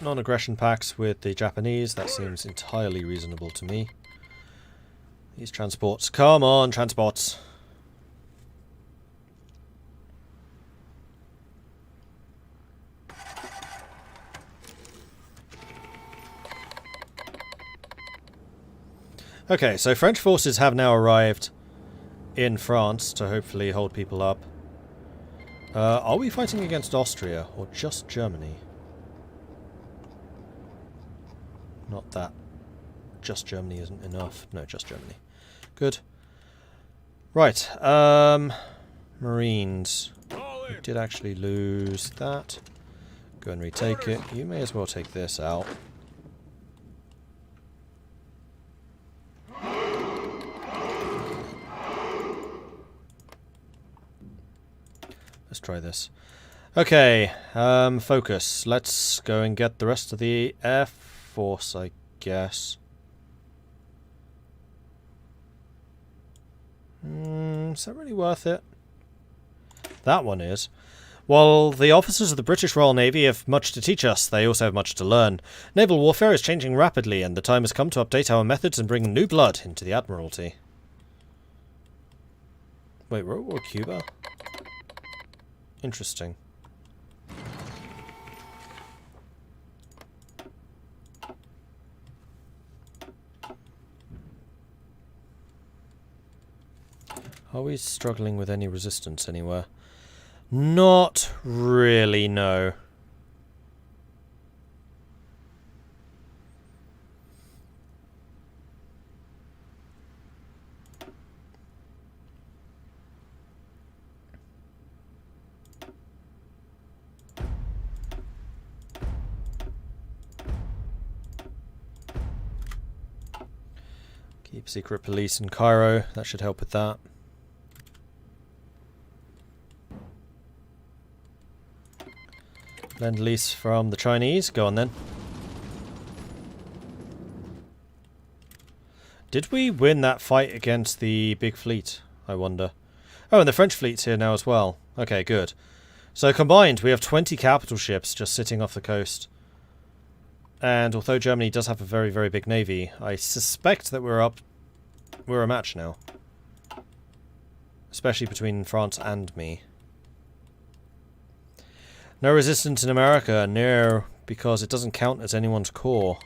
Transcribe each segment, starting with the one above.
non-aggression pacts with the Japanese. That seems entirely reasonable to me. These transports. Come on, transports. Okay, so French forces have now arrived in France to hopefully hold people up. Are we fighting against Austria or just Germany? Not that. Just Germany isn't enough. No, just Germany. Good. Right. Marines. We did actually lose that. Go and retake it. You may as well take this out. Let's try this. Okay, focus. Let's go and get the rest of the Air Force, I guess. Is that really worth it? That one is. While the officers of the British Royal Navy have much to teach us, they also have much to learn. Naval warfare is changing rapidly, and the time has come to update our methods and bring new blood into the Admiralty. Wait, we're at war with Cuba? Interesting. Are we struggling with any resistance anywhere? Not really, no. Keep secret police in Cairo. That should help with that. Lend-lease from the Chinese. Go on then. Did we win that fight against the big fleet, I wonder? Oh, and the French fleet's here now as well. Okay, good. So combined, we have 20 capital ships just sitting off the coast. And although Germany does have a very, very big navy, I suspect that we're a match now. Especially between France and me. No resistance in America, no, because it doesn't count as anyone's core.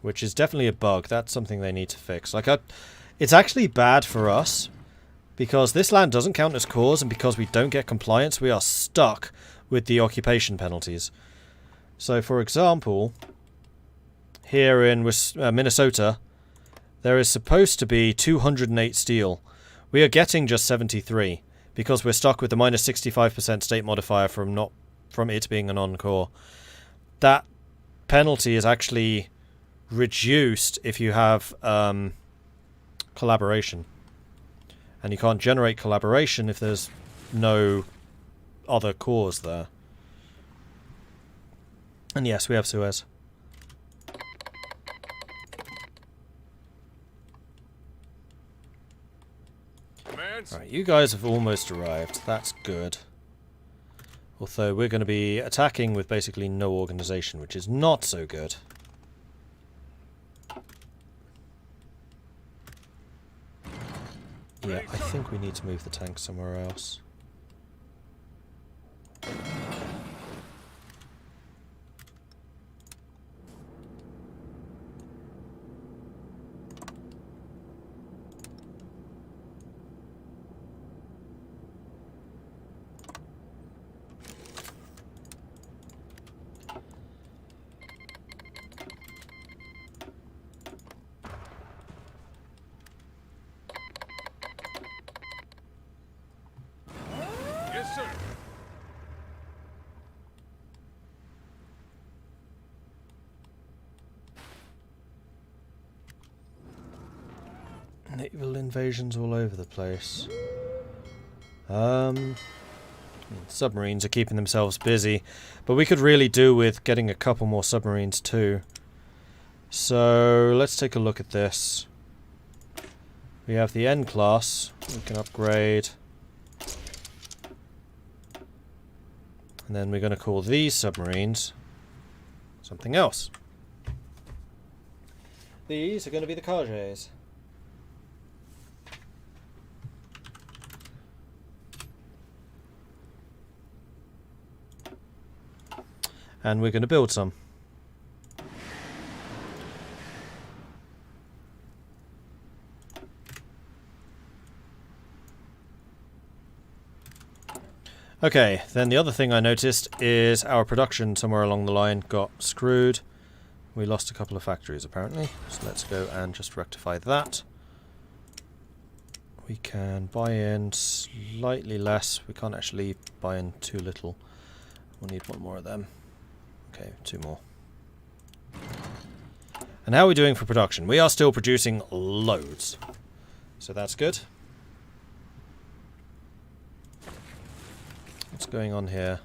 Which is definitely a bug. That's something they need to fix. Like, it's actually bad for us, because this land doesn't count as cores, and because we don't get compliance, we are stuck with the occupation penalties. So, for example, here in Minnesota, there is supposed to be 208 steel. We are getting just 73. Because we're stuck with the minus 65% state modifier from it being a non-core. That penalty is actually reduced if you have collaboration. And you can't generate collaboration if there's no other cores there. And yes, we have Suez. Right, you guys have almost arrived. That's good. Although we're going to be attacking with basically no organization, which is not so good. Yeah, I think we need to move the tank somewhere else. Naval invasions all over the place. Submarines are keeping themselves busy, but we could really do with getting a couple more submarines too. So let's take a look at this. We have the N class. We can upgrade. And And then we're going to call these submarines something else. These are going to be the Kaiserreichs. And we're going to build some. Okay, then the other thing I noticed is our production somewhere along the line got screwed. We lost a couple of factories apparently, so let's go and just rectify that. We can buy in slightly less. We can't actually buy in too little. We'll need one more of them. Okay, 2 more. And how are we doing for production? We are still producing loads. So that's good. What's going on here?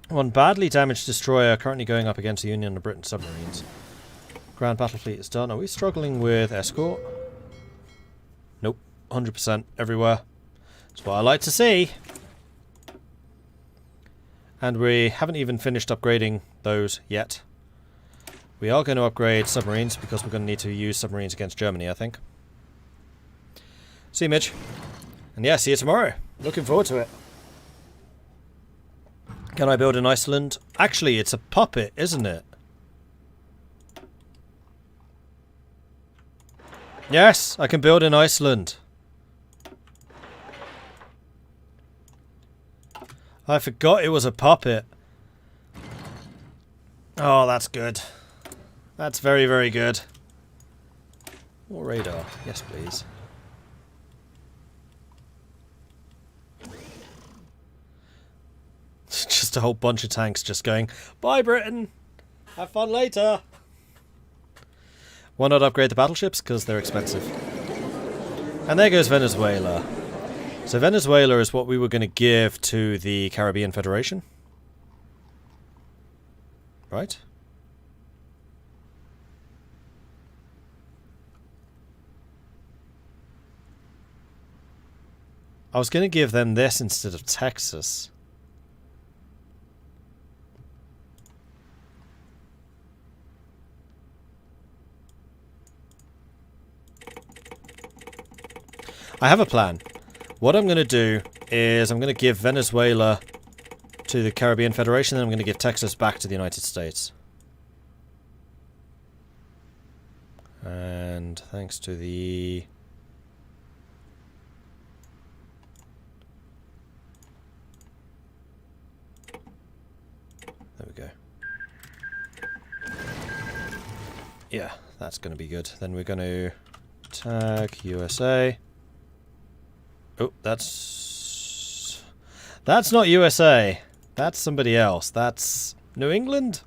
One badly damaged destroyer currently going up against the Union of Britain submarines. Grand battle fleet is done. Are we struggling with escort? Nope. 100% everywhere. That's what I like to see. And we haven't even finished upgrading those yet. We are going to upgrade submarines because we're going to need to use submarines against Germany, I think. See you, Midge. And yeah, see you tomorrow. Looking forward to it. Can I build in Iceland? Actually, it's a puppet, isn't it? Yes, I can build in Iceland. I forgot it was a puppet. Oh, that's good. That's very, very good. More radar. Yes, please. Just a whole bunch of tanks just going, bye Britain! Have fun later! Why not upgrade the battleships? Because they're expensive. And there goes Venezuela. So Venezuela is what we were going to give to the Caribbean Federation. Right? I was going to give them this instead of Texas. I have a plan. What I'm going to do is I'm going to give Venezuela to the Caribbean Federation, and I'm going to give Texas back to the United States. And thanks to the... There we go. Yeah, that's going to be good. Then we're going to tag USA. Oh, that's not USA. That's somebody else. That's New England?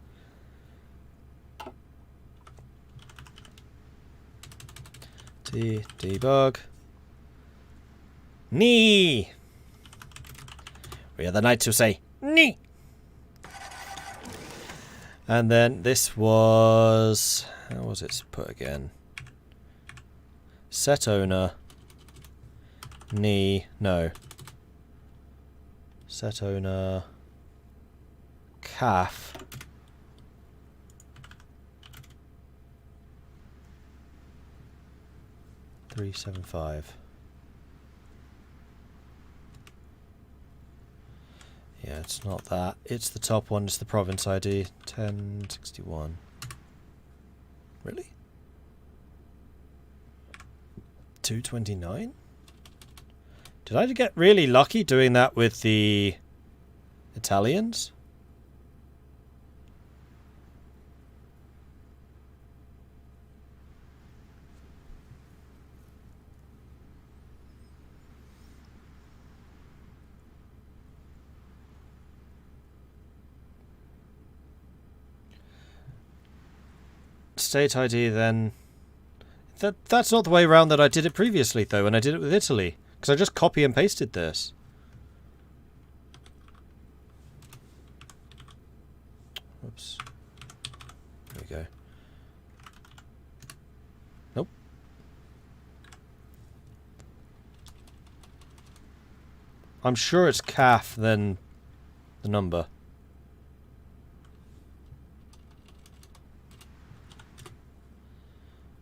Debug. Knee. We are the knights who say knee. And then this was... How was it put again? Set owner. Knee. No. Set owner. Calf. $375. Yeah, it's not that. It's the top one. It's the province ID. 1061. Really? 229? Did I get really lucky doing that with the Italians? State ID then... That's not the way around that I did it previously though, when I did it with Italy. Because I just copy and pasted this. Oops. There we go. Nope. I'm sure it's CAF, then the number.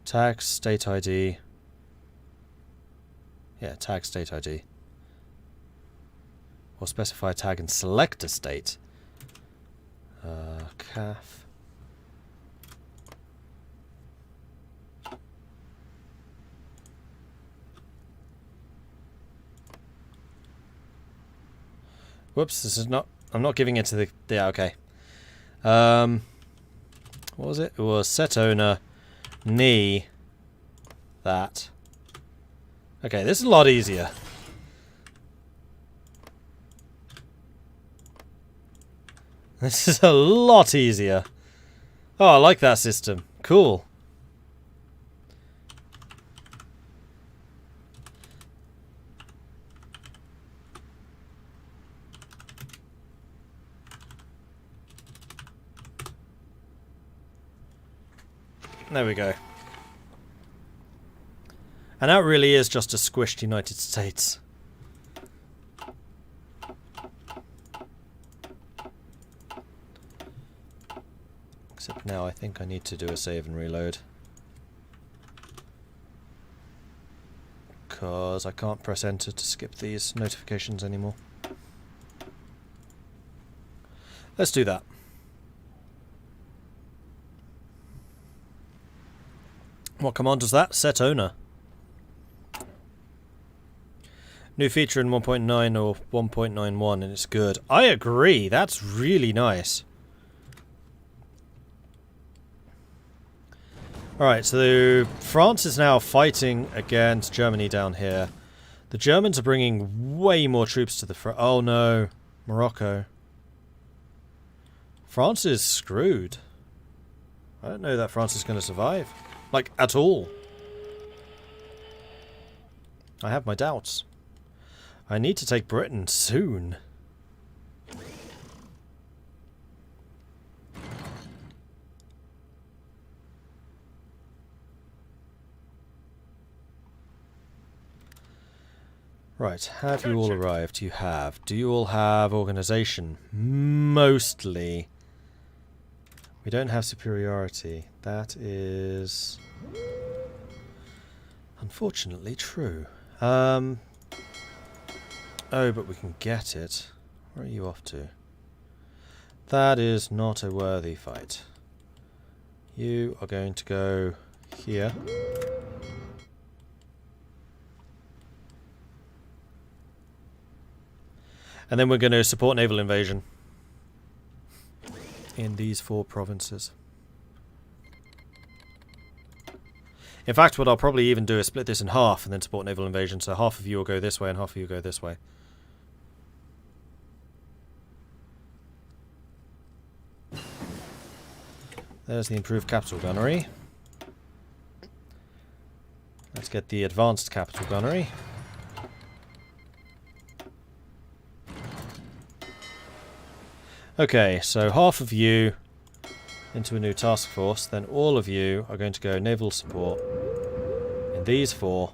Tag state ID. Yeah, tag state ID. Or specify tag and select a state. CAF. Whoops, this is not... I'm not giving it to the... Yeah, okay. What was it? It was set owner, knee, that. Okay, this is a lot easier. This is a lot easier. Oh, I like that system. Cool. There we go. And that really is just a squished United States. Except now I think I need to do a save and reload. Because I can't press enter to skip these notifications anymore. Let's do that. What command does that? Set owner. New feature in 1.9 or 1.91 and it's good. I agree. That's really nice. Alright, so France is now fighting against Germany down here. The Germans are bringing way more troops to the front. Oh no. Morocco. France is screwed. I don't know that France is going to survive. Like, at all. I have my doubts. I need to take Britain soon. Right, have you all arrived? You have. Do you all have organization? Mostly. We don't have superiority. That is... unfortunately true. Oh, but we can get it. Where are you off to? That is not a worthy fight. You are going to go here. And then we're going to support naval invasion in these 4 provinces. In fact, what I'll probably even do is split this in half and then support naval invasion, so half of you will go this way and half of you will go this way. There's the improved capital gunnery. Let's get the advanced capital gunnery. Okay, so half of you into a new task force, then all of you are going to go naval support in these 4,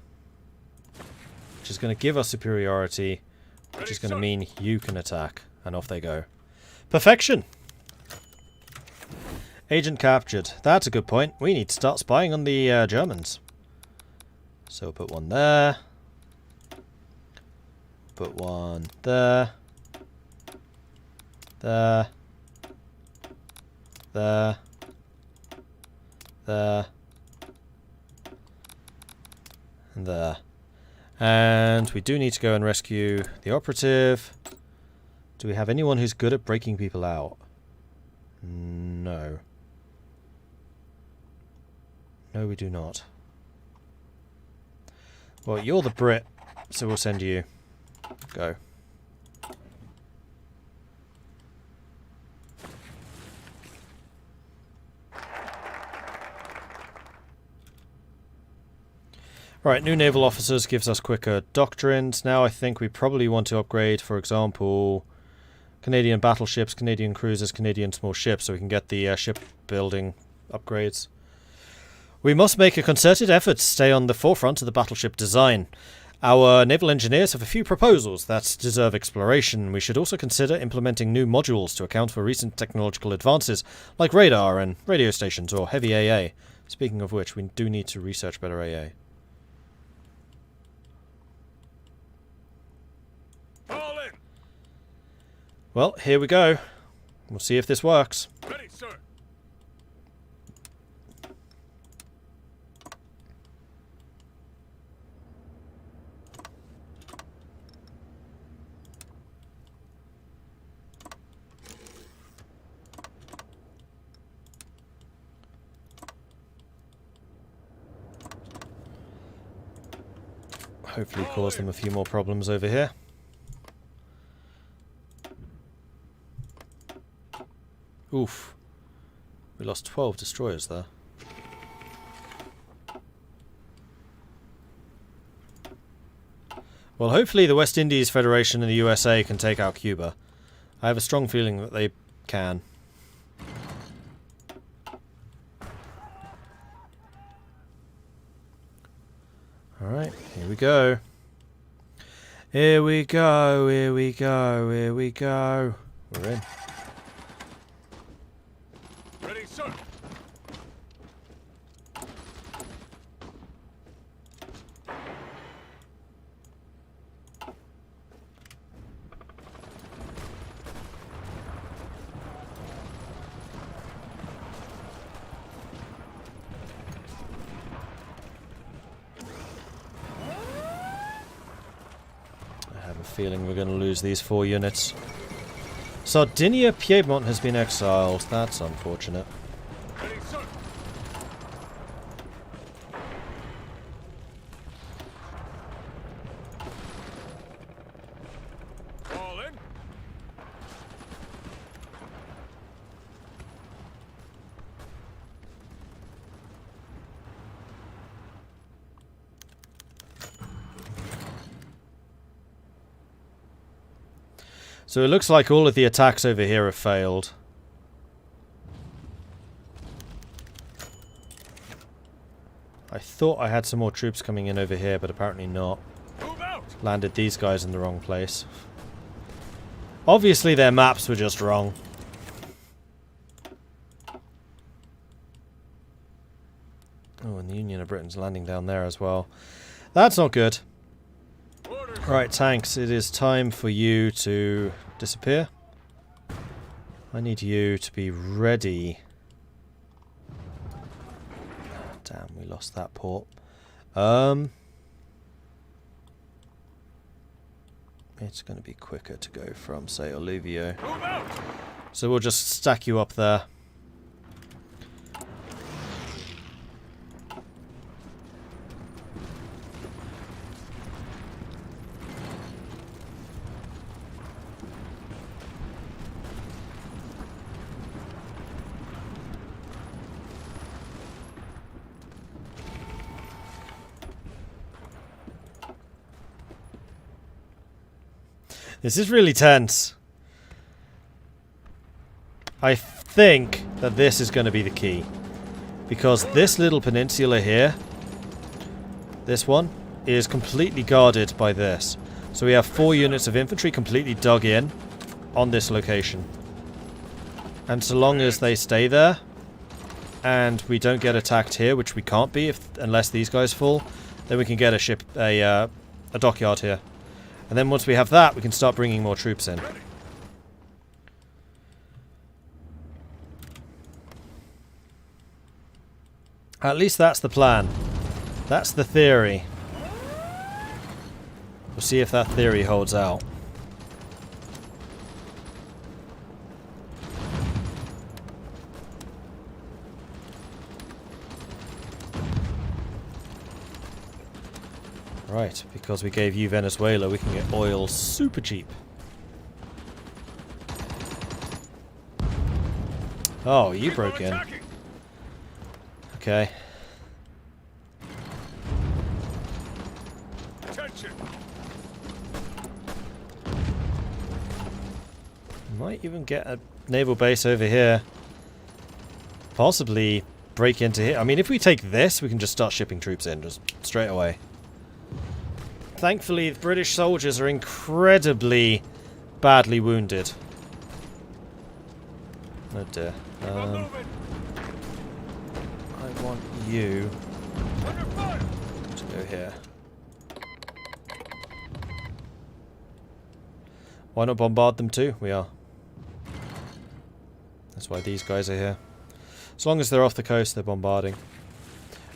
which is going to give us superiority, which is going to mean you can attack, and off they go. Perfection! Agent captured. That's a good point. We need to start spying on the Germans. So we'll put one there. Put one there. There. There. There. And there. And we do need to go and rescue the operative. Do we have anyone who's good at breaking people out? No. No, we do not. Well, you're the Brit, so we'll send you. Go. Right, new naval officers gives us quicker doctrines. Now I think we probably want to upgrade, for example, Canadian battleships, Canadian cruisers, Canadian small ships, so we can get the shipbuilding upgrades. We must make a concerted effort to stay on the forefront of the battleship design. Our naval engineers have a few proposals that deserve exploration. We should also consider implementing new modules to account for recent technological advances, like radar and radio stations or heavy AA. Speaking of which, we do need to research better AA. Fall in. Well, here we go. We'll see if this works. Ready, sir. Hopefully cause them a few more problems over here. Oof. We lost 12 destroyers there. Well, hopefully the West Indies Federation and the USA can take out Cuba. I have a strong feeling that they can. Alright, here we go. Here we go, here we go, here we go. We're in. Ready, sir. Feeling we're going to lose these 4 units. Sardinia Piedmont has been exiled. That's unfortunate. Ready, sir. Fall in. So it looks like all of the attacks over here have failed. I thought I had some more troops coming in over here, but apparently not. Move out. Landed these guys in the wrong place. Obviously their maps were just wrong. Oh, and the Union of Britain's landing down there as well. That's not good. Right, tanks, it is time for you to disappear. I need you to be ready. Damn, we lost that port. It's going to be quicker to go from, say, Olivio. So we'll just stack you up there. This is really tense. I think that this is going to be the key. Because this little peninsula here, this one, is completely guarded by this. So we have 4 units of infantry completely dug in on this location. And so long as they stay there, and we don't get attacked here, which we can't be unless these guys fall, then we can get a dockyard here. And then once we have that, we can start bringing more troops in. At least that's the plan. That's the theory. We'll see if that theory holds out. Right, because we gave you Venezuela, we can get oil super cheap. Oh, you broke in. Okay. Attention. Might even get a naval base over here. Possibly break into here. I mean, if we take this, we can just start shipping troops in just straight away. thankfully, the British soldiers are incredibly badly wounded. Oh dear. Keep on moving. I want you Under fire. to go here. Why not bombard them too? We are. That's why these guys are here. As long as they're off the coast, they're bombarding.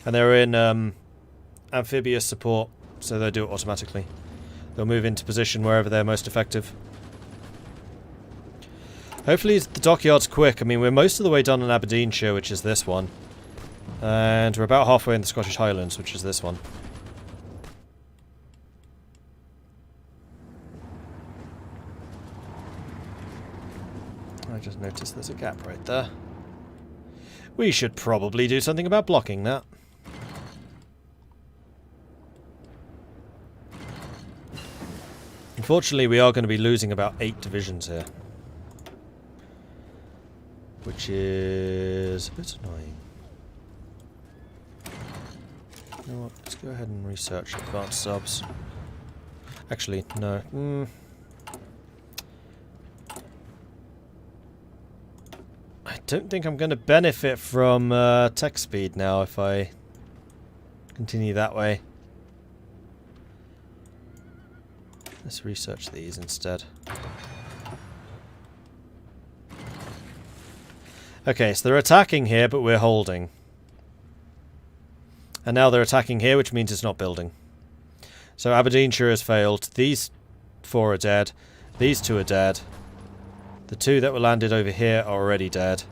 And they're in amphibious support, so they'll do it automatically. They'll move into position wherever they're most effective. Hopefully the dockyard's quick. I mean, we're most of the way done in Aberdeenshire, which is this one. And we're about halfway in the Scottish Highlands, which is this one. I just noticed there's a gap right there. We should probably do something about blocking that. Unfortunately, we are going to be losing about 8 divisions here. Which is a bit annoying. You know what, let's go ahead and research advanced subs. Actually, no. I don't think I'm going to benefit from tech speed now if I continue that way. Let's research these instead. Okay, so they're attacking here, but we're holding. And now they're attacking here, which means it's not building. So Aberdeenshire has failed. These 4 are dead. These 2 are dead. The 2 that were landed over here are already dead.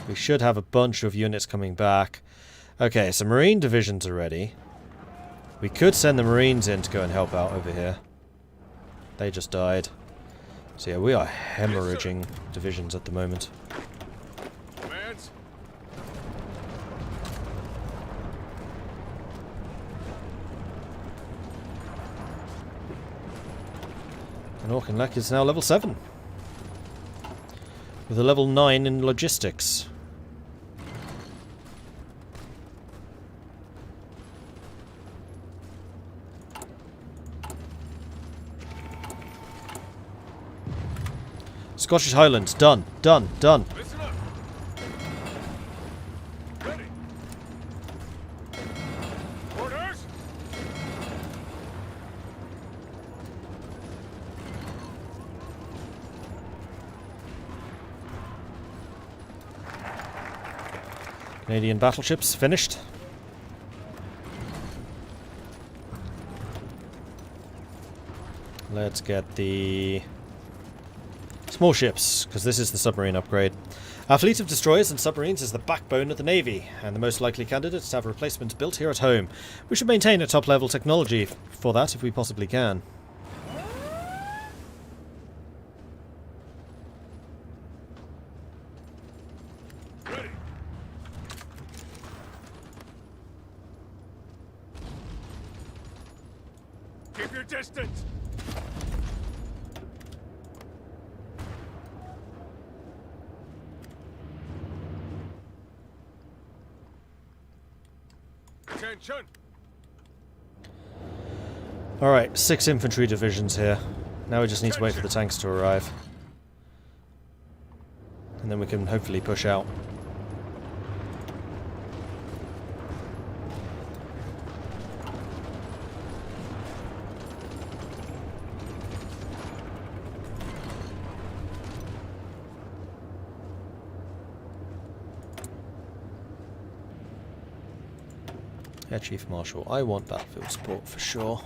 We should have a bunch of units coming back. Okay, so Marine divisions are ready. We could send the Marines in to go and help out over here. They just died. So yeah, we are hemorrhaging divisions at the moment. Commands. And Auchinleck is now level 7. With a level 9 in logistics. Scottish Highlands, done, done, done. Listen up. Ready. Orders. Canadian battleships finished. Let's get the small ships, because this is the submarine upgrade. Our fleet of destroyers and submarines is the backbone of the Navy, and the most likely candidates to have replacements built here at home. We should maintain a top-level technology for that if we possibly can. Ready. Keep your distance. Attention. Alright, 6 infantry divisions here. Now we just need to wait for the tanks to arrive. And then we can hopefully push out. Air Chief Marshal, I want battlefield support for sure.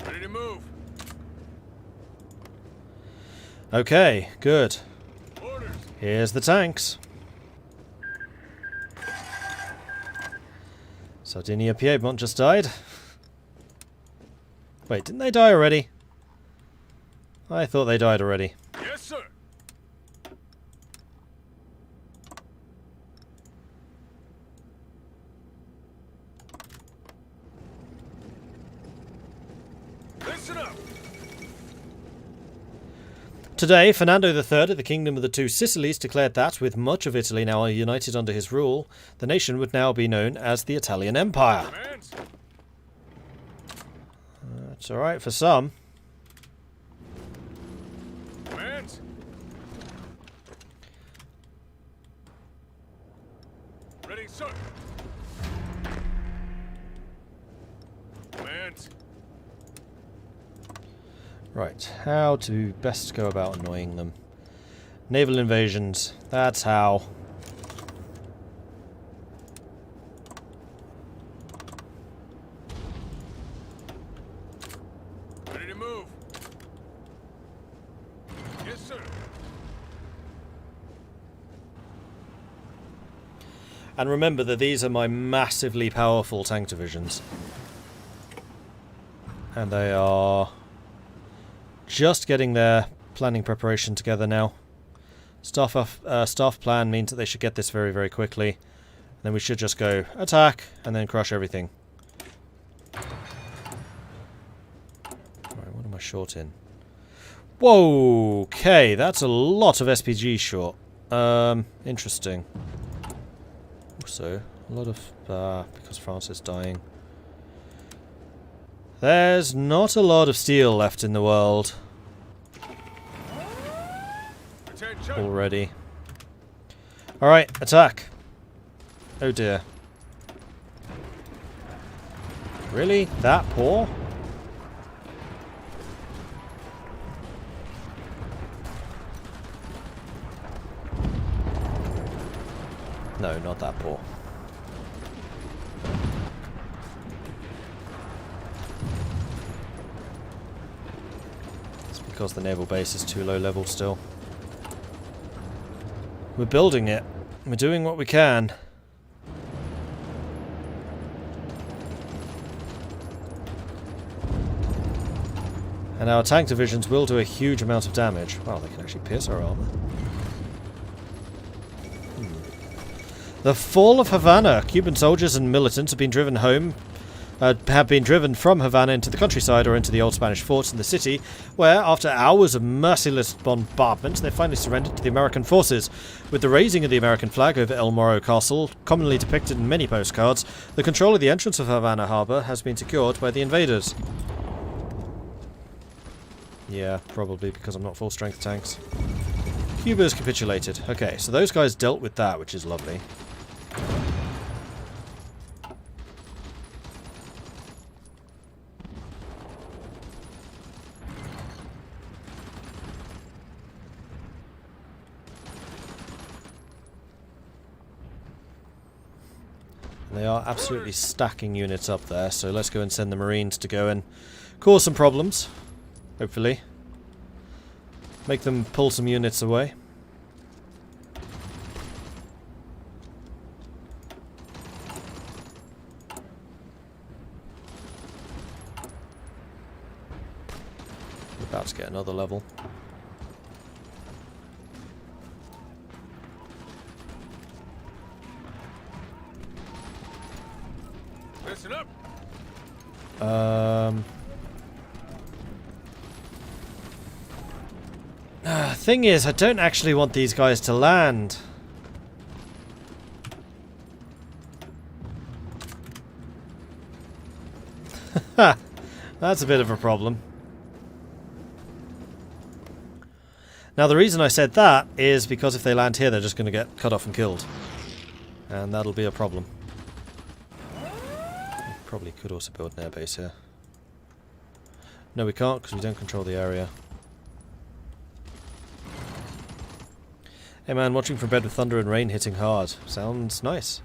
Ready to move. Okay, good. Orders. Here's the tanks. Sardinia Piedmont just died. Wait, didn't they die already? I thought they died already. Yes, sir. Listen up. Today, Fernando III of the Kingdom of the Two Sicilies declared that, with much of Italy now united under his rule, the nation would now be known as the Italian Empire. Commands. That's alright for some. Commands. Ready, sir. Commands. Right, how to best go about annoying them. Naval invasions, that's how. Ready to move. Yes, sir. And remember that these are my massively powerful tank divisions. And they are just getting their planning preparation together now. Staff plan means that they should get this very, very quickly. And then we should just go attack and then crush everything. Alright, what am I short in? Whoa! Okay, that's a lot of SPG short. Interesting. Also, a lot of... because France is dying. There's not a lot of steel left in the world Attention. already. Alright, attack. Oh dear. Really? That poor? No, not that poor. It's because the naval base is too low level still. We're building it. We're doing what we can. And our tank divisions will do a huge amount of damage. Wow, they can actually pierce our armor. The fall of Havana. Cuban soldiers and militants have been driven from Havana into the countryside or into the old Spanish forts in the city, where, after hours of merciless bombardment, they finally surrendered to the American forces. With the raising of the American flag over El Morro Castle, commonly depicted in many postcards, the control of the entrance of Havana Harbour has been secured by the invaders. Yeah, probably because I'm not full-strength tanks. Cuba's capitulated. Okay, so those guys dealt with that, which is lovely. They are absolutely stacking units up there, so let's go and send the Marines to go and cause some problems. Hopefully. Make them pull some units away. We're about to get another level. Listen up. Thing is, I don't actually want these guys to land. That's a bit of a problem. Now, the reason I said that is because if they land here, they're just going to get cut off and killed. And that'll be a problem. Probably could also build an airbase here. No, we can't because we don't control the area. Hey man, watching from bed with thunder and rain hitting hard. Sounds nice.